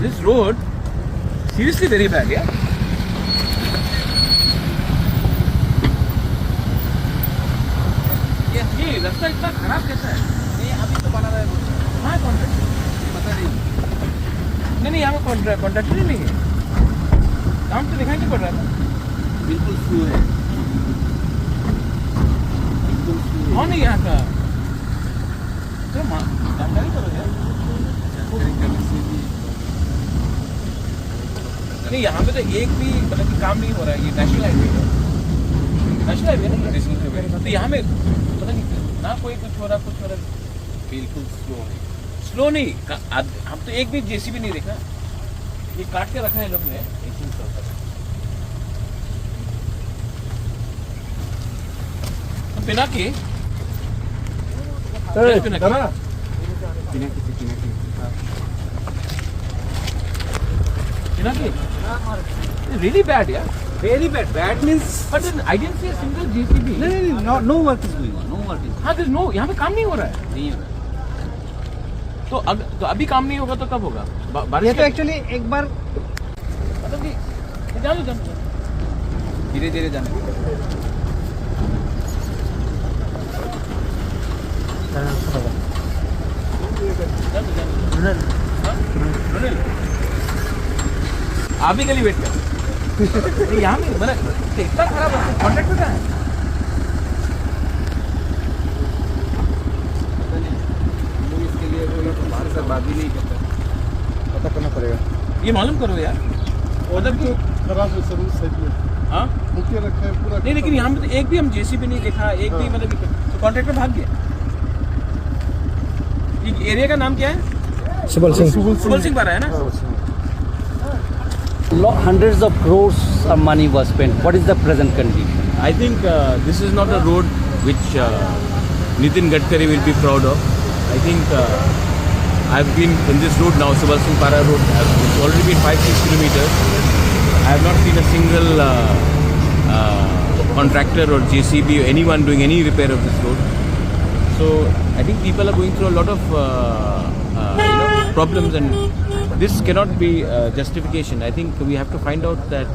This road, seriously very bad, yeah? ये रास्ता इतना खराब कैसा है? नहीं अभी तो बना रहा है कुछ। हाँ कॉन्ट्रैक्टर पता नहीं। नहीं यहाँ पे कॉन्ट्रैक्टर ही नहीं है। काम तो दिखाई नहीं पड़ रहा था। बिल्कुल स्लो है। बिल्कुल स्लो है। कौन है यहाँ का? तो जानकारी करो यार। जानकारी करने से भी नहीं यहाँ पे तो एक भी मतलब कि काम नहीं हो रहा है। ये नेशनल हाईवे है। नेशनल हाईवे नहीं नेशनल हाईवे। तो यहाँ में पता नहीं ना कोई कुछ हो रहा कुछ हो रहा। बिल्कुल स्लो है। स्लो नहीं हम तो एक भी जेसीबी नहीं देखा। ये काट के रखा है लोग ने। बिना के बिना के really bad yeah Very bad. Bad means but then I didn't see a single JCB no, no work is going on. No work is हाँ there's no यहाँ पे काम नहीं हो रहा है नहीं हो रहा। तो अभी काम नहीं होगा तो कब होगा ये बारिश तो एक्चुअली एक बार मतलब कि जानो धीरे धीरे जाने आप ही के लिए वेट कर यहाँ में मतलब इतना खराब है कॉन्ट्रैक्टर का है पता नहीं हम लोग इसके लिए बोला तो बाहर से बात ही नहीं करता। पता करना पड़ेगा। ये मालूम करो यार उधर की खराब है सर्विस साइड में हाँ मुख्य रखा है पूरा नहीं लेकिन यहाँ पे तो एक भी हम जेसीबी नहीं देखा एक भी मतलब तो कॉन्ट्रैक्टर भाग गया ये एरिया का नाम क्या है सुबल सिंह सुबल सिंह बारा है ना Hundreds of crores of money was spent. What is the present condition? I think this is not a road which Nitin Gadkari will be proud of. I think I've been in this road now, Subal Singh Para road. It's already been 5-6 kilometers. I have not seen a single contractor or JCB or anyone doing any repair of this road. So I think people are going through a lot of problems, and this cannot be justification. I think we have to find out that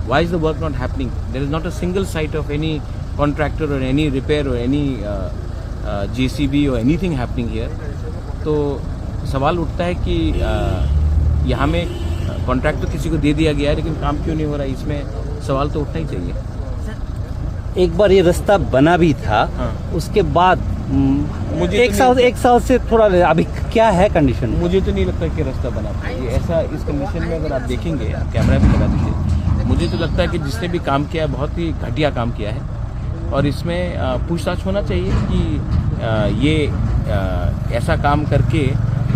why is the work not happening? There is not a single site of any contractor or any repair or any JCB or anything happening here. तो सवाल उठता है कि यहाँ में contract तो किसी को दे दिया गया है लेकिन काम क्यों नहीं हो रहा है, इसमें सवाल तो उठना ही चाहिए। एक बार ये रास्ता बना भी था हाँ। उसके बाद मुझे एक साल से थोड़ा अभी क्या है कंडीशन? मुझे तो नहीं लगता कि रास्ता बना था ये ऐसा। इस कंडीशन में अगर आप देखेंगे कैमरा भी लगा दीजिए, मुझे तो लगता है कि जिसने भी काम किया है बहुत ही घटिया काम किया है और इसमें पूछताछ होना चाहिए कि ये ऐसा काम करके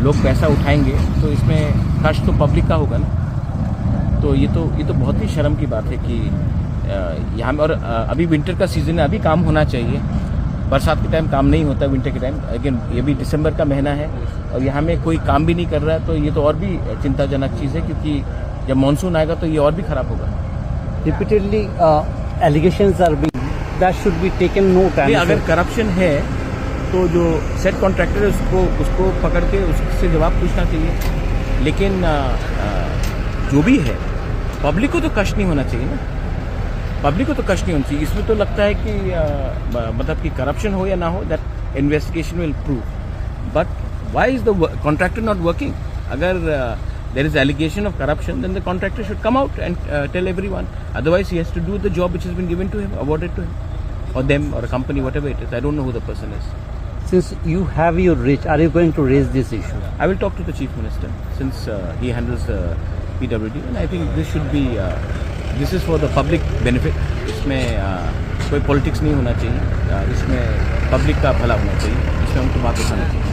लोग पैसा उठाएंगे तो इसमें कष्ट तो पब्लिक का होगा ना। तो ये तो बहुत ही शर्म की बात है कि यहाँ में और अभी विंटर का सीजन है, अभी काम होना चाहिए। बरसात के टाइम काम नहीं होता विंटर के टाइम, लेकिन ये भी दिसंबर का महीना है और यहाँ में कोई काम भी नहीं कर रहा है तो ये तो और भी चिंताजनक चीज़ है क्योंकि जब मानसून आएगा तो ये और भी खराब होगा। Repeatedly allegations are being that should be taken note. अगर करप्शन है तो जो सेट कॉन्ट्रैक्टर है उसको पकड़ के उससे जवाब पूछना चाहिए, लेकिन जो भी है पब्लिक को तो कष्ट नहीं होना चाहिए ना। पब्लिक को तो कष्ट नहीं होना चाहिए। इसमें तो लगता है कि मतलब कि करप्शन हो या ना हो, that investigation will prove. But why is the contractor not working? अगर there is allegation of corruption then the contractor should come out and tell everyone, otherwise he has to do the job which has been given to him, awarded to him or them or a company, whatever it is. I don't know who the person is. Since you have your reach, are you going to raise this issue? I will talk to the Chief Minister since he handles the PWD, and I think this should be this is for the public benefit. इसमें कोई politics नहीं होना चाहिए, इसमें public का भला होना चाहिए, इसमें हमको बात उठाना चाहिए।